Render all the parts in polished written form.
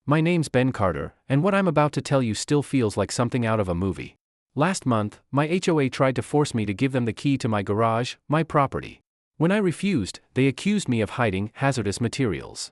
My name's Ben Carter, and what I'm about to tell you still feels like something out of a movie. Last month, my HOA tried to force me to give them the key to my garage, my property. When I refused, they accused me of hiding hazardous materials.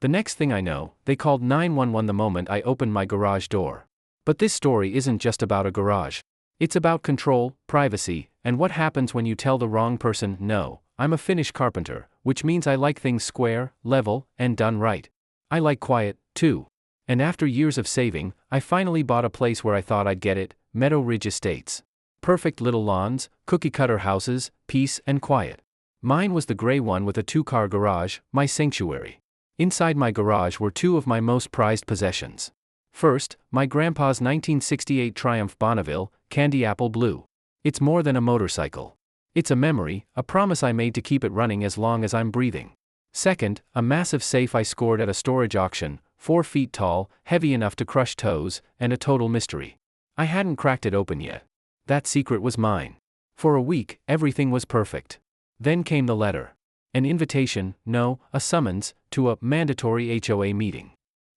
The next thing I know, they called 911 the moment I opened my garage door. But this story isn't just about a garage. It's about control, privacy, and what happens when you tell the wrong person no. I'm a Finnish carpenter, which means I like things square, level, and done right. I like quiet, too. And after years of saving, I finally bought a place where I thought I'd get it, Meadow Ridge Estates. Perfect little lawns, cookie-cutter houses, peace and quiet. Mine was the gray one with a 2-car garage, my sanctuary. Inside my garage were 2 of my most prized possessions. First, my grandpa's 1968 Triumph Bonneville, candy apple blue. It's more than a motorcycle. It's a memory, a promise I made to keep it running as long as I'm breathing. Second, a massive safe I scored at a storage auction, 4 feet tall, heavy enough to crush toes, and a total mystery. I hadn't cracked it open yet. That secret was mine. For a week, everything was perfect. Then came the letter. An invitation, no, a summons, to a mandatory HOA meeting.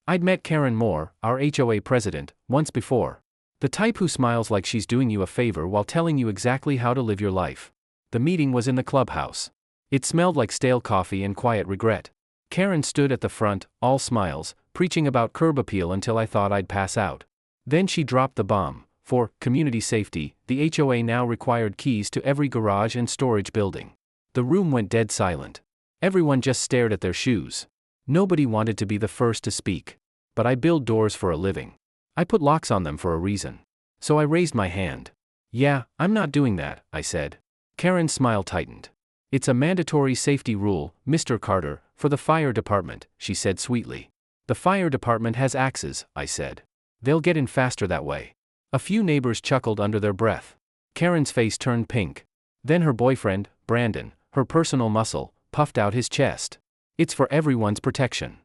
I'd met Karen Moore, our HOA president, once before. The type who smiles like she's doing you a favor while telling you exactly how to live your life. The meeting was in the clubhouse. It smelled like stale coffee and quiet regret. Karen stood at the front, all smiles, preaching about curb appeal until I thought I'd pass out. Then she dropped the bomb. For community safety, the HOA now required keys to every garage and storage building. The room went dead silent. Everyone just stared at their shoes. Nobody wanted to be the first to speak. But I build doors for a living. I put locks on them for a reason. So I raised my hand. Yeah, I'm not doing that, I said. Karen's smile tightened. It's a mandatory safety rule, Mr. Carter, for the fire department, she said sweetly. The fire department has axes, I said. They'll get in faster that way. A few neighbors chuckled under their breath. Karen's face turned pink. Then her boyfriend, Brandon, her personal muscle, puffed out his chest. It's for everyone's protection.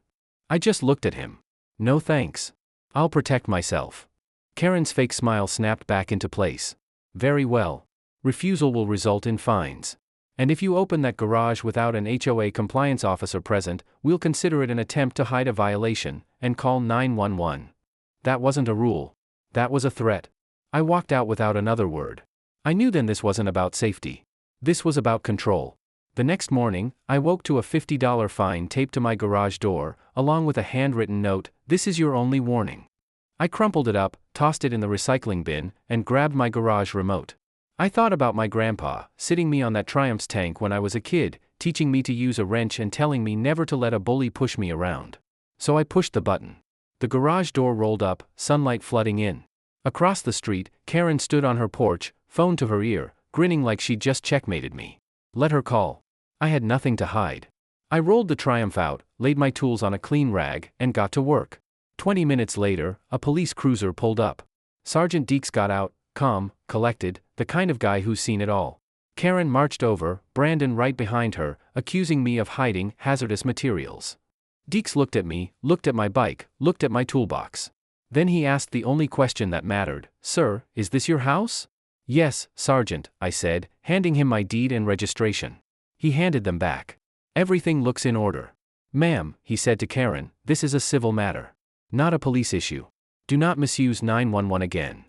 I just looked at him. No thanks. I'll protect myself. Karen's fake smile snapped back into place. Very well. Refusal will result in fines. And if you open that garage without an HOA compliance officer present, we'll consider it an attempt to hide a violation, and call 911. That wasn't a rule. That was a threat. I walked out without another word. I knew then this wasn't about safety. This was about control. The next morning, I woke to a $50 fine taped to my garage door, along with a handwritten note, "This is your only warning." I crumpled it up, tossed it in the recycling bin, and grabbed my garage remote. I thought about my grandpa, sitting me on that Triumph's tank when I was a kid, teaching me to use a wrench and telling me never to let a bully push me around. So I pushed the button. The garage door rolled up, sunlight flooding in. Across the street, Karen stood on her porch, phone to her ear, grinning like she'd just checkmated me. Let her call. I had nothing to hide. I rolled the Triumph out, laid my tools on a clean rag, and got to work. 20 minutes later, a police cruiser pulled up. Sergeant Deeks got out, calm, collected, the kind of guy who's seen it all. Karen marched over, Brandon right behind her, accusing me of hiding hazardous materials. Deeks looked at me, looked at my bike, looked at my toolbox. Then he asked the only question that mattered, "Sir, is this your house?" "Yes, Sergeant," I said, handing him my deed and registration. He handed them back. "Everything looks in order." "Ma'am," he said to Karen, "this is a civil matter. Not a police issue. Do not misuse 911 again."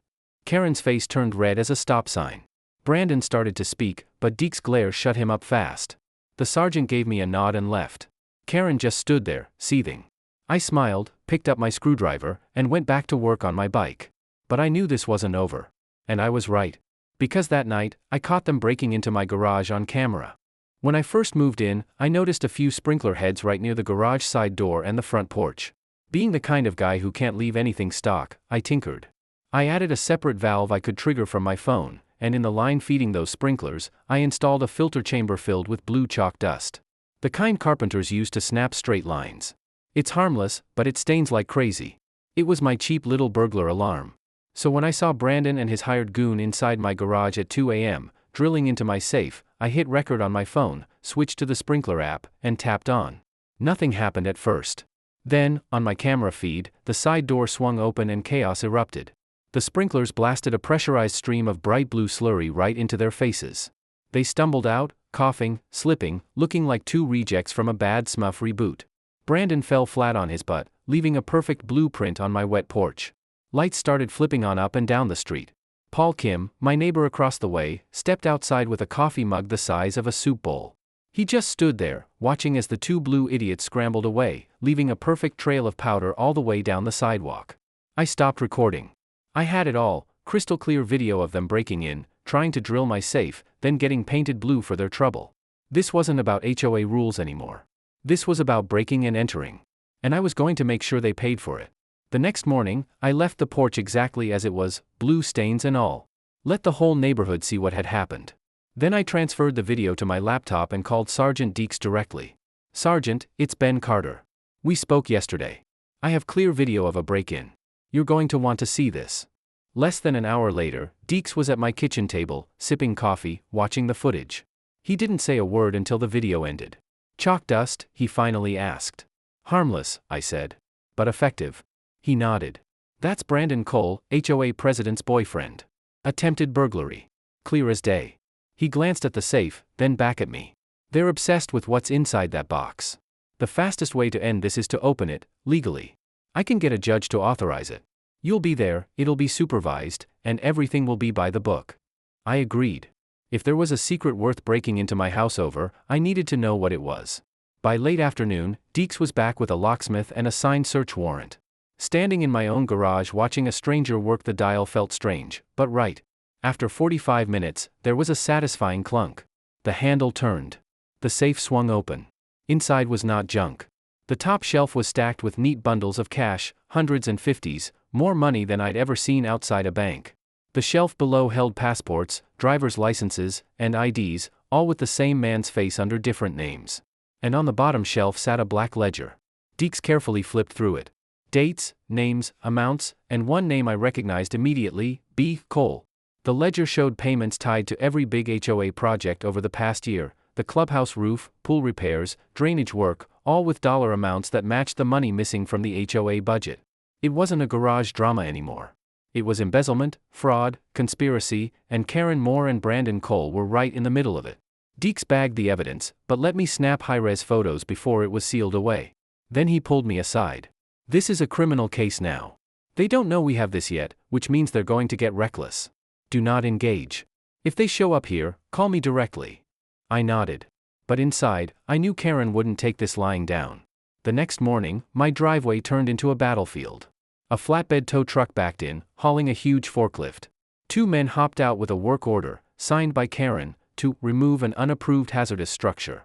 Karen's face turned red as a stop sign. Brandon started to speak, but Deeks' glare shut him up fast. The sergeant gave me a nod and left. Karen just stood there, seething. I smiled, picked up my screwdriver, and went back to work on my bike. But I knew this wasn't over. And I was right. Because that night, I caught them breaking into my garage on camera. When I first moved in, I noticed a few sprinkler heads right near the garage side door and the front porch. Being the kind of guy who can't leave anything stock, I tinkered. I added a separate valve I could trigger from my phone, and in the line feeding those sprinklers, I installed a filter chamber filled with blue chalk dust. The kind carpenters use to snap straight lines. It's harmless, but it stains like crazy. It was my cheap little burglar alarm. So when I saw Brandon and his hired goon inside my garage at 2 a.m., drilling into my safe, I hit record on my phone, switched to the sprinkler app, and tapped on. Nothing happened at first. Then, on my camera feed, the side door swung open and chaos erupted. The sprinklers blasted a pressurized stream of bright blue slurry right into their faces. They stumbled out, coughing, slipping, looking like two rejects from a bad Smuff reboot. Brandon fell flat on his butt, leaving a perfect blueprint on my wet porch. Lights started flipping on up and down the street. Paul Kim, my neighbor across the way, stepped outside with a coffee mug the size of a soup bowl. He just stood there, watching as the two blue idiots scrambled away, leaving a perfect trail of powder all the way down the sidewalk. I stopped recording. I had it all, crystal clear video of them breaking in, trying to drill my safe, then getting painted blue for their trouble. This wasn't about HOA rules anymore. This was about breaking and entering. And I was going to make sure they paid for it. The next morning, I left the porch exactly as it was, blue stains and all. Let the whole neighborhood see what had happened. Then I transferred the video to my laptop and called Sergeant Deeks directly. "Sergeant, it's Ben Carter. We spoke yesterday. I have clear video of a break-in. You're going to want to see this." Less than an hour later, Deeks was at my kitchen table, sipping coffee, watching the footage. He didn't say a word until the video ended. "Chalk dust?" he finally asked. "Harmless," I said. "But effective." He nodded. "That's Brandon Cole, HOA president's boyfriend. Attempted burglary. Clear as day." He glanced at the safe, then back at me. "They're obsessed with what's inside that box. The fastest way to end this is to open it, legally. I can get a judge to authorize it. You'll be there, it'll be supervised, and everything will be by the book." I agreed. If there was a secret worth breaking into my house over, I needed to know what it was. By late afternoon, Deeks was back with a locksmith and a signed search warrant. Standing in my own garage watching a stranger work the dial felt strange, but right. After 45 minutes, there was a satisfying clunk. The handle turned. The safe swung open. Inside was not junk. The top shelf was stacked with neat bundles of cash, hundreds and fifties, more money than I'd ever seen outside a bank. The shelf below held passports, driver's licenses, and IDs, all with the same man's face under different names. And on the bottom shelf sat a black ledger. Deeks carefully flipped through it. Dates, names, amounts, and one name I recognized immediately, B. Cole. The ledger showed payments tied to every big HOA project over the past year, the clubhouse roof, pool repairs, drainage work, all with dollar amounts that matched the money missing from the HOA budget. It wasn't a garage drama anymore. It was embezzlement, fraud, conspiracy, and Karen Moore and Brandon Cole were right in the middle of it. Deeks bagged the evidence, but let me snap high-res photos before it was sealed away. Then he pulled me aside. "This is a criminal case now. They don't know we have this yet, which means they're going to get reckless. Do not engage. If they show up here, call me directly." I nodded. But inside, I knew Karen wouldn't take this lying down. The next morning, my driveway turned into a battlefield. A flatbed tow truck backed in, hauling a huge forklift. Two men hopped out with a work order, signed by Karen, to remove an unapproved hazardous structure.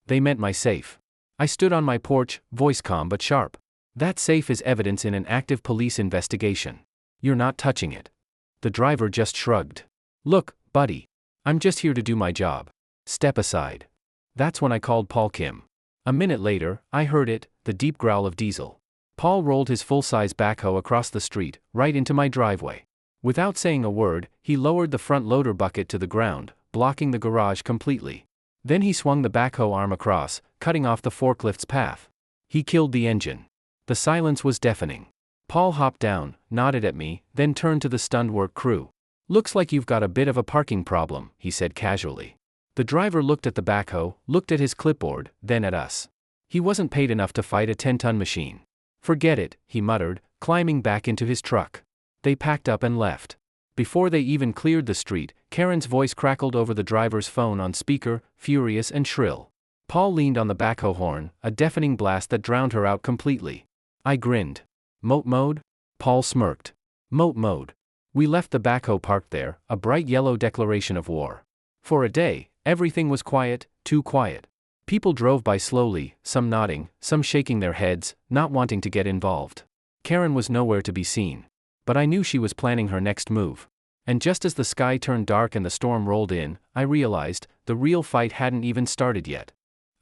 They meant my safe. I stood on my porch, voice calm but sharp. "That safe is evidence in an active police investigation. You're not touching it." The driver just shrugged. "Look, buddy. I'm just here to do my job. Step aside." That's when I called Paul Kim. A minute later, I heard it, the deep growl of diesel. Paul rolled his full-size backhoe across the street, right into my driveway. Without saying a word, he lowered the front loader bucket to the ground, blocking the garage completely. Then he swung the backhoe arm across, cutting off the forklift's path. He killed the engine. The silence was deafening. Paul hopped down, nodded at me, then turned to the stunned work crew. "Looks like you've got a bit of a parking problem," he said casually. The driver looked at the backhoe, looked at his clipboard, then at us. He wasn't paid enough to fight a 10-ton machine. "Forget it," he muttered, climbing back into his truck. They packed up and left. Before they even cleared the street, Karen's voice crackled over the driver's phone on speaker, furious and shrill. Paul leaned on the backhoe horn, a deafening blast that drowned her out completely. I grinned. "Moat mode?" Paul smirked. "Moat mode." We left the backhoe parked there, a bright yellow declaration of war. For a day, everything was quiet, too quiet. People drove by slowly, some nodding, some shaking their heads, not wanting to get involved. Karen was nowhere to be seen. But I knew she was planning her next move. And just as the sky turned dark and the storm rolled in, I realized, the real fight hadn't even started yet.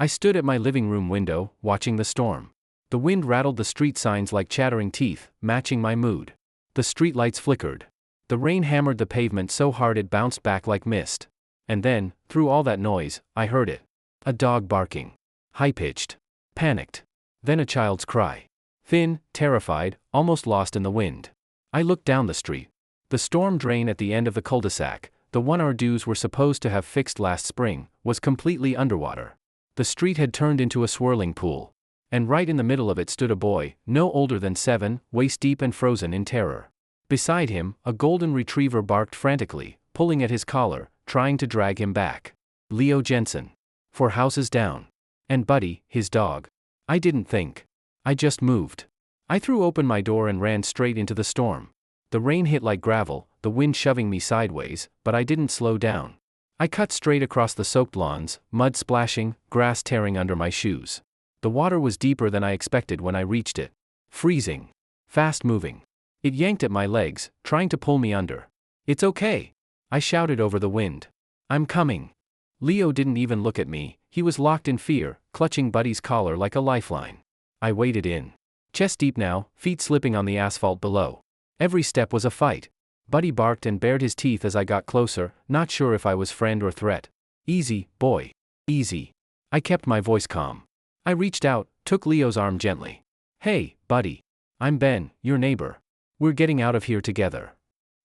I stood at my living room window, watching the storm. The wind rattled the street signs like chattering teeth, matching my mood. The streetlights flickered. The rain hammered the pavement so hard it bounced back like mist. And then, through all that noise, I heard it. A dog barking. High-pitched. Panicked. Then a child's cry. Thin, terrified, almost lost in the wind. I looked down the street. The storm drain at the end of the cul-de-sac, the one our dues were supposed to have fixed last spring, was completely underwater. The street had turned into a swirling pool. and right in the middle of it stood a boy, no older than 7, waist-deep and frozen in terror. Beside him, a golden retriever barked frantically, pulling at his collar, trying to drag him back. Leo Jensen. 4 houses down. And Buddy, his dog. I didn't think. I just moved. I threw open my door and ran straight into the storm. The rain hit like gravel, the wind shoving me sideways, but I didn't slow down. I cut straight across the soaked lawns, mud splashing, grass tearing under my shoes. The water was deeper than I expected when I reached it. Freezing. Fast moving. It yanked at my legs, trying to pull me under. "It's okay," I shouted over the wind. "I'm coming." Leo didn't even look at me, he was locked in fear, clutching Buddy's collar like a lifeline. I waded in. Chest deep now, feet slipping on the asphalt below. Every step was a fight. Buddy barked and bared his teeth as I got closer, not sure if I was friend or threat. "Easy, boy. Easy." I kept my voice calm. I reached out, took Leo's arm gently. "Hey, Buddy. I'm Ben, your neighbor. We're getting out of here together."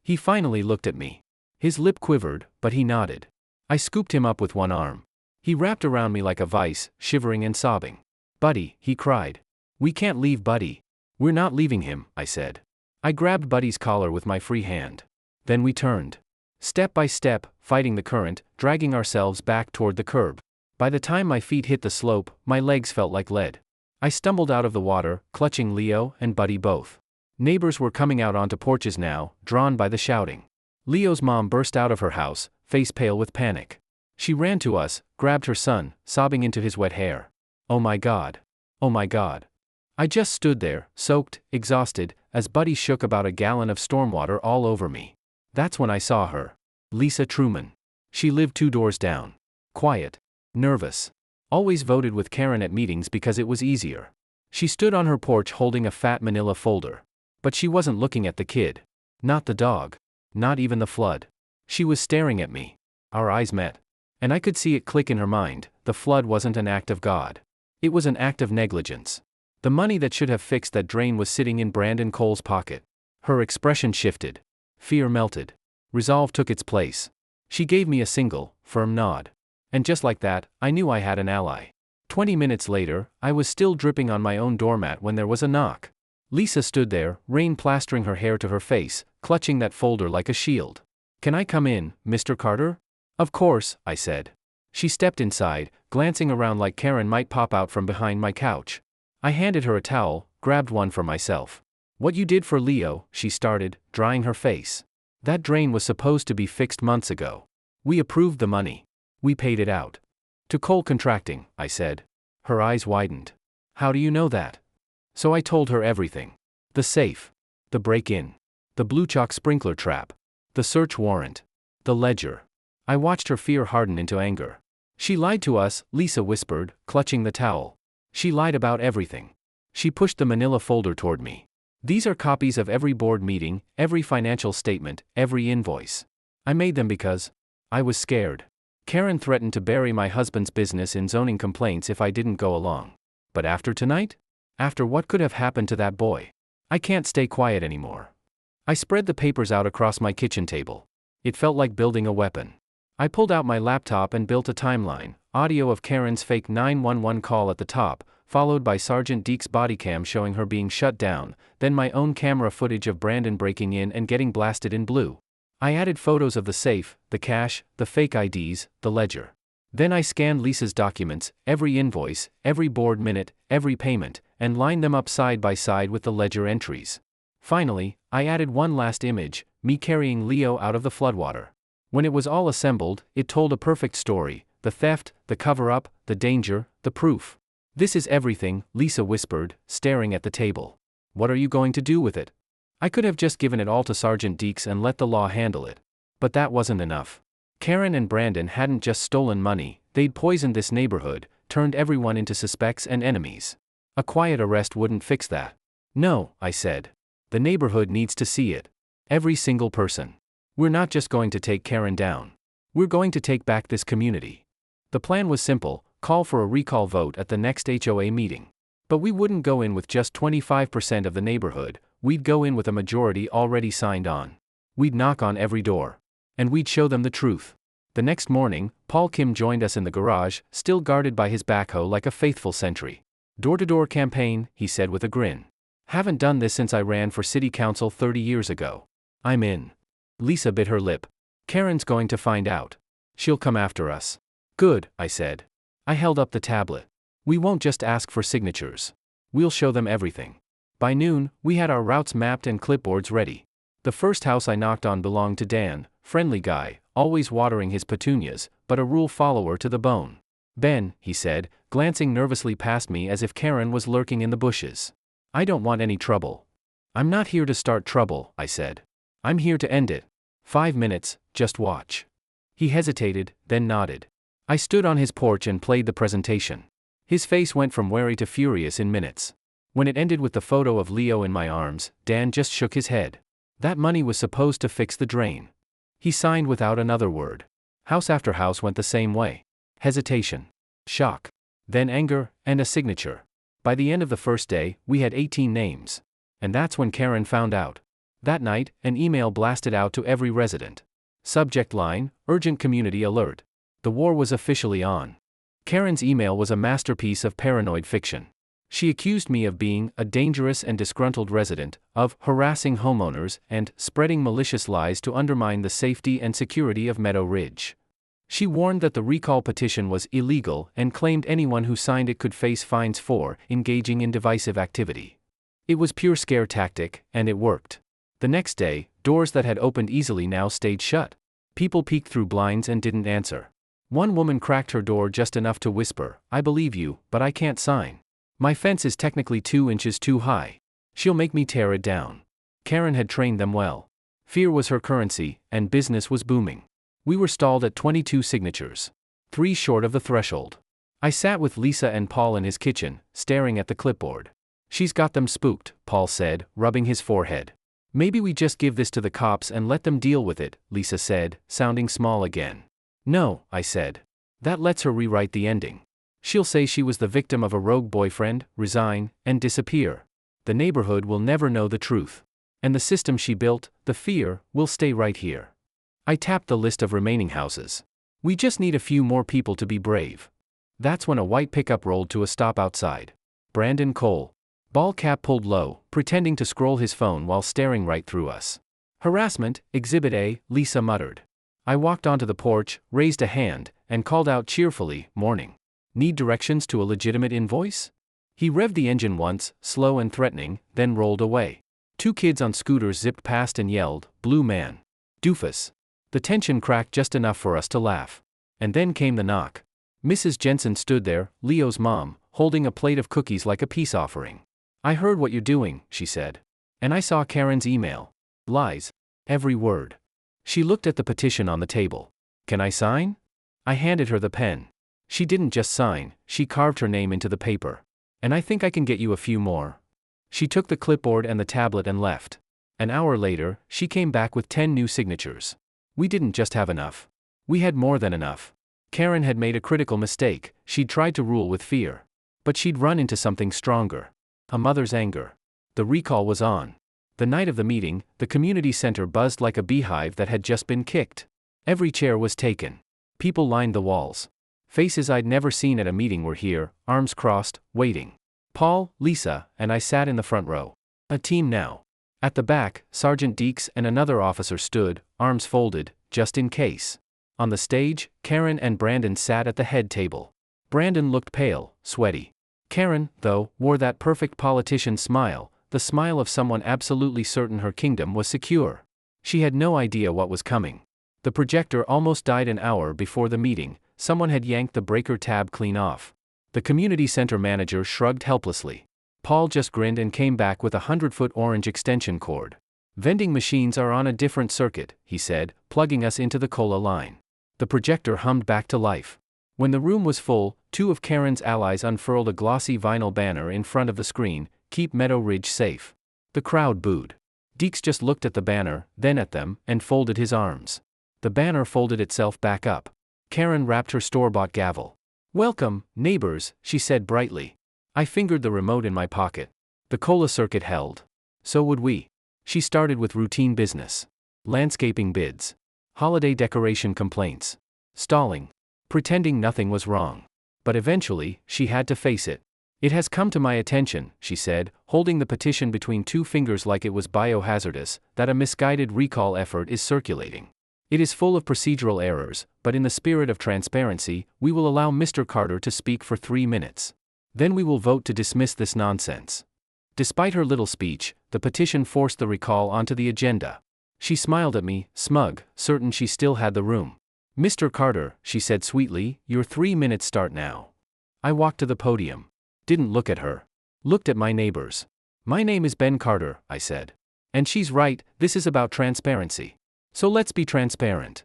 He finally looked at me. His lip quivered, but he nodded. I scooped him up with one arm. He wrapped around me like a vice, shivering and sobbing. "Buddy," he cried. "We can't leave Buddy." "We're not leaving him," I said. I grabbed Buddy's collar with my free hand. Then we turned. Step by step, fighting the current, dragging ourselves back toward the curb. By the time my feet hit the slope, my legs felt like lead. I stumbled out of the water, clutching Leo and Buddy both. Neighbors were coming out onto porches now, drawn by the shouting. Leo's mom burst out of her house, face pale with panic. She ran to us, grabbed her son, sobbing into his wet hair. "Oh my God. Oh my God." I just stood there, soaked, exhausted, as Buddy shook about a gallon of stormwater all over me. That's when I saw her. Lisa Truman. She lived 2 doors down. Quiet. Nervous. Always voted with Karen at meetings because it was easier. She stood on her porch holding a fat manila folder. But she wasn't looking at the kid. Not the dog. Not even the flood. She was staring at me. Our eyes met. And I could see it click in her mind, the flood wasn't an act of God. It was an act of negligence. The money that should have fixed that drain was sitting in Brandon Cole's pocket. Her expression shifted. Fear melted. Resolve took its place. She gave me a single, firm nod. And just like that, I knew I had an ally. 20 minutes later, I was still dripping on my own doormat when there was a knock. Lisa stood there, rain plastering her hair to her face, clutching that folder like a shield. "Can I come in, Mr. Carter?" "Of course," I said. She stepped inside, glancing around like Karen might pop out from behind my couch. I handed her a towel, grabbed one for myself. "What you did for Leo," she started, drying her face. "That drain was supposed to be fixed months ago. We approved the money. We paid it out. To Cole Contracting," I said. Her eyes widened. "How do you know that?" So I told her everything. The safe. The break-in. The blue chalk sprinkler trap. The search warrant. The ledger. I watched her fear harden into anger. "She lied to us," Lisa whispered, clutching the towel. "She lied about everything." She pushed the manila folder toward me. "These are copies of every board meeting, every financial statement, every invoice. I made them because I was scared. Karen threatened to bury my husband's business in zoning complaints if I didn't go along. But after tonight? After what could have happened to that boy? I can't stay quiet anymore." I spread the papers out across my kitchen table. It felt like building a weapon. I pulled out my laptop and built a timeline, audio of Karen's fake 911 call at the top, followed by Sergeant Deke's body cam showing her being shut down, then my own camera footage of Brandon breaking in and getting blasted in blue. I added photos of the safe, the cash, the fake IDs, the ledger. Then I scanned Lisa's documents, every invoice, every board minute, every payment, and lined them up side by side with the ledger entries. Finally, I added one last image, me carrying Leo out of the floodwater. When it was all assembled, it told a perfect story: the theft, the cover-up, the danger, the proof. "This is everything," Lisa whispered, staring at the table. "What are you going to do with it?" I could have just given it all to Sergeant Deeks and let the law handle it. But that wasn't enough. Karen and Brandon hadn't just stolen money, they'd poisoned this neighborhood, turned everyone into suspects and enemies. A quiet arrest wouldn't fix that. "No," I said. "The neighborhood needs to see it. Every single person. We're not just going to take Karen down. We're going to take back this community." The plan was simple: call for a recall vote at the next HOA meeting. But we wouldn't go in with just 25% of the neighborhood, we'd go in with a majority already signed on. We'd knock on every door. And we'd show them the truth. The next morning, Paul Kim joined us in the garage, still guarded by his backhoe like a faithful sentry. Door-to-door campaign, he said with a grin. Haven't done this since I ran for city council 30 years ago. I'm in. Lisa bit her lip. Karen's going to find out. She'll come after us. Good, I said. I held up the tablet. We won't just ask for signatures. We'll show them everything. By noon, we had our routes mapped and clipboards ready. The first house I knocked on belonged to Dan, friendly guy, always watering his petunias, but a rule follower to the bone. Ben, he said, glancing nervously past me as if Karen was lurking in the bushes. I don't want any trouble. I'm not here to start trouble, I said. I'm here to end it. 5 minutes, just watch. He hesitated, then nodded. I stood on his porch and played the presentation. His face went from wary to furious in minutes. When it ended with the photo of Leo in my arms, Dan just shook his head. That money was supposed to fix the drain. He signed without another word. House after house went the same way. Hesitation. Shock. Then anger, and a signature. By the end of the first day, we had 18 names. And that's when Karen found out. That night, an email blasted out to every resident. Subject line, urgent community alert. The war was officially on. Karen's email was a masterpiece of paranoid fiction. She accused me of being a dangerous and disgruntled resident, of harassing homeowners, and spreading malicious lies to undermine the safety and security of Meadow Ridge. She warned that the recall petition was illegal and claimed anyone who signed it could face fines for engaging in divisive activity. It was pure scare tactic, and it worked. The next day, doors that had opened easily now stayed shut. People peeked through blinds and didn't answer. One woman cracked her door just enough to whisper, "I believe you, but I can't sign. My fence is technically 2 inches too high. She'll make me tear it down." Karen had trained them well. Fear was her currency, and business was booming. We were stalled at 22 signatures. 3 short of the threshold. I sat with Lisa and Paul in his kitchen, staring at the clipboard. "She's got them spooked," Paul said, rubbing his forehead. "Maybe we just give this to the cops and let them deal with it," Lisa said, sounding small again. "No," I said. "That lets her rewrite the ending. She'll say she was the victim of a rogue boyfriend, resign, and disappear. The neighborhood will never know the truth. And the system she built, the fear, will stay right here." I tapped the list of remaining houses. "We just need a few more people to be brave." That's when a white pickup rolled to a stop outside. Brandon Cole. Ball cap pulled low, pretending to scroll his phone while staring right through us. "Harassment, Exhibit A," Lisa muttered. I walked onto the porch, raised a hand, and called out cheerfully, "Morning. Need directions to a legitimate invoice?" He revved the engine once, slow and threatening, then rolled away. 2 kids on scooters zipped past and yelled, "Blue man. Doofus." The tension cracked just enough for us to laugh. And then came the knock. Mrs. Jensen stood there, Leo's mom, holding a plate of cookies like a peace offering. "I heard what you're doing," she said. "And I saw Karen's email. Lies. Every word." She looked at the petition on the table. "Can I sign?" I handed her the pen. She didn't just sign, she carved her name into the paper. "And I think I can get you a few more." She took the clipboard and the tablet and left. An hour later, she came back with 10 new signatures. We didn't just have enough. We had more than enough. Karen had made a critical mistake. She'd tried to rule with fear. But she'd run into something stronger. A mother's anger. The recall was on. The night of the meeting, the community center buzzed like a beehive that had just been kicked. Every chair was taken. People lined the walls. Faces I'd never seen at a meeting were here, arms crossed, waiting. Paul, Lisa, and I sat in the front row. A team now. At the back, Sergeant Deeks and another officer stood, arms folded, just in case. On the stage, Karen and Brandon sat at the head table. Brandon looked pale, sweaty. Karen, though, wore that perfect politician smile, the smile of someone absolutely certain her kingdom was secure. She had no idea what was coming. The projector almost died an hour before the meeting. Someone had yanked the breaker tab clean off. The community center manager shrugged helplessly. Paul just grinned and came back with a 100-foot orange extension cord. "Vending machines are on a different circuit," he said, plugging us into the cola line. The projector hummed back to life. When the room was full, 2 of Karen's allies unfurled a glossy vinyl banner in front of the screen, "Keep Meadow Ridge safe." The crowd booed. Deeks just looked at the banner, then at them, and folded his arms. The banner folded itself back up. Karen rapped her store-bought gavel. "Welcome, neighbors," she said brightly. I fingered the remote in my pocket. The cola circuit held. So would we. She started with routine business. Landscaping bids. Holiday decoration complaints. Stalling. Pretending nothing was wrong. But eventually, she had to face it. It has come to my attention, she said, holding the petition between two fingers like it was biohazardous, that a misguided recall effort is circulating. It is full of procedural errors, but in the spirit of transparency, we will allow Mr. Carter to speak for 3 minutes. Then we will vote to dismiss this nonsense. Despite her little speech, the petition forced the recall onto the agenda. She smiled at me, smug, certain she still had the room. Mr. Carter, she said sweetly, your 3 minutes start now. I walked to the podium. Didn't look at her. Looked at my neighbors. My name is Ben Carter, I said. And she's right, this is about transparency. So let's be transparent.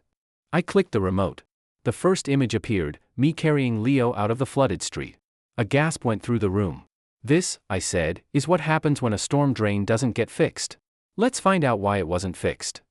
I clicked the remote. The first image appeared, me carrying Leo out of the flooded street. A gasp went through the room. This, I said, is what happens when a storm drain doesn't get fixed. Let's find out why it wasn't fixed.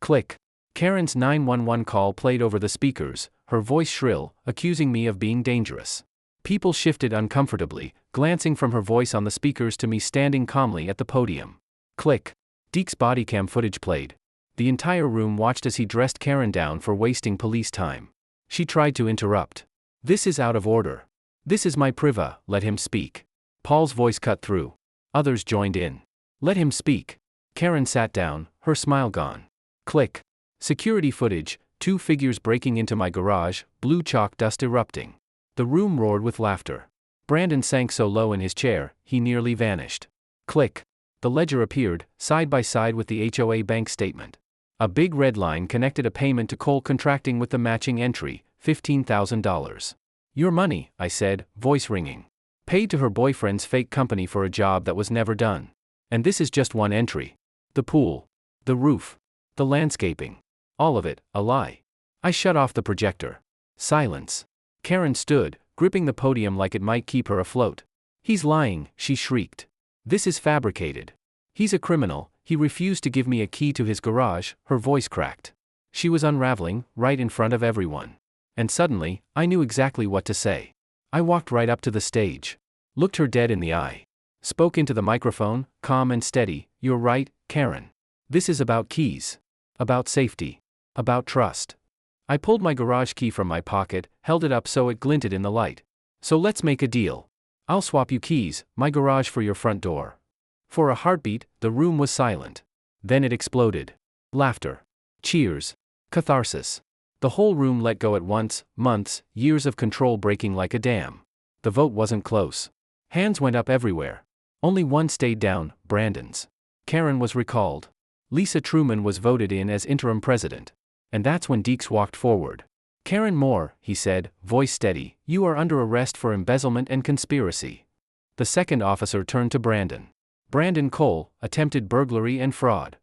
Click. Karen's 911 call played over the speakers, her voice shrill, accusing me of being dangerous. People shifted uncomfortably, glancing from her voice on the speakers to me standing calmly at the podium. Click. Deke's bodycam footage played. The entire room watched as he dressed Karen down for wasting police time. She tried to interrupt. This is out of order. This is my priva, let him speak. Paul's voice cut through. Others joined in. Let him speak. Karen sat down, her smile gone. Click. Security footage, 2 figures breaking into my garage, blue chalk dust erupting. The room roared with laughter. Brandon sank so low in his chair, he nearly vanished. Click. The ledger appeared, side by side with the HOA bank statement. A big red line connected a payment to Cole Contracting with the matching entry, $15,000. Your money, I said, voice ringing. Paid to her boyfriend's fake company for a job that was never done. And this is just one entry. The pool. The roof. The landscaping. All of it, a lie. I shut off the projector. Silence. Karen stood, gripping the podium like it might keep her afloat. He's lying, she shrieked. This is fabricated. He's a criminal, he refused to give me a key to his garage, her voice cracked. She was unraveling, right in front of everyone. And suddenly, I knew exactly what to say. I walked right up to the stage. Looked her dead in the eye. Spoke into the microphone, calm and steady, you're right, Karen. This is about keys. About safety. About trust. I pulled my garage key from my pocket, held it up so it glinted in the light. So let's make a deal. I'll swap you keys, my garage for your front door. For a heartbeat, the room was silent. Then it exploded. Laughter. Cheers. Catharsis. The whole room let go at once, months, years of control breaking like a dam. The vote wasn't close. Hands went up everywhere. Only one stayed down, Brandon's. Karen was recalled. Lisa Truman was voted in as interim president. And that's when Deeks walked forward. Karen Moore, he said, voice steady, you are under arrest for embezzlement and conspiracy. The second officer turned to Brandon. Brandon Cole, attempted burglary and fraud.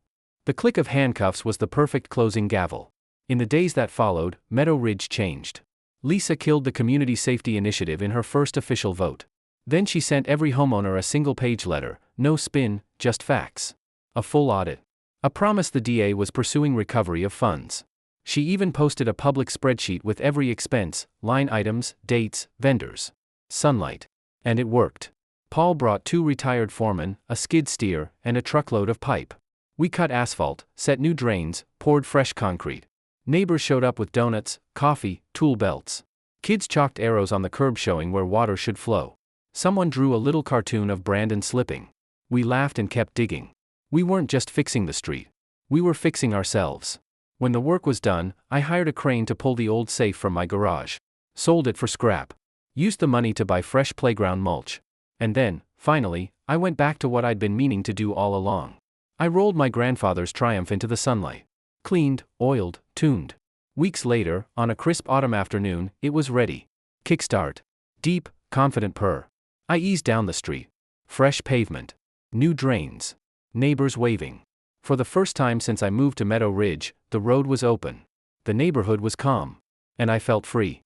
The click of handcuffs was the perfect closing gavel. In the days that followed, Meadow Ridge changed. Lisa killed the Community Safety Initiative in her first official vote. Then she sent every homeowner a single-page letter, no spin, just facts. A full audit. A promise the DA was pursuing recovery of funds. She even posted a public spreadsheet with every expense, line items, dates, vendors. Sunlight. And it worked. Paul brought 2 retired foremen, a skid steer, and a truckload of pipe. We cut asphalt, set new drains, poured fresh concrete. Neighbors showed up with donuts, coffee, tool belts. Kids chalked arrows on the curb showing where water should flow. Someone drew a little cartoon of Brandon slipping. We laughed and kept digging. We weren't just fixing the street. We were fixing ourselves. When the work was done, I hired a crane to pull the old safe from my garage. Sold it for scrap. Used the money to buy fresh playground mulch. And then, finally, I went back to what I'd been meaning to do all along. I rolled my grandfather's Triumph into the sunlight. Cleaned, oiled, tuned. Weeks later, on a crisp autumn afternoon, it was ready. Kickstart. Deep, confident purr. I eased down the street. Fresh pavement. New drains. Neighbors waving. For the first time since I moved to Meadow Ridge, the road was open. The neighborhood was calm. And I felt free.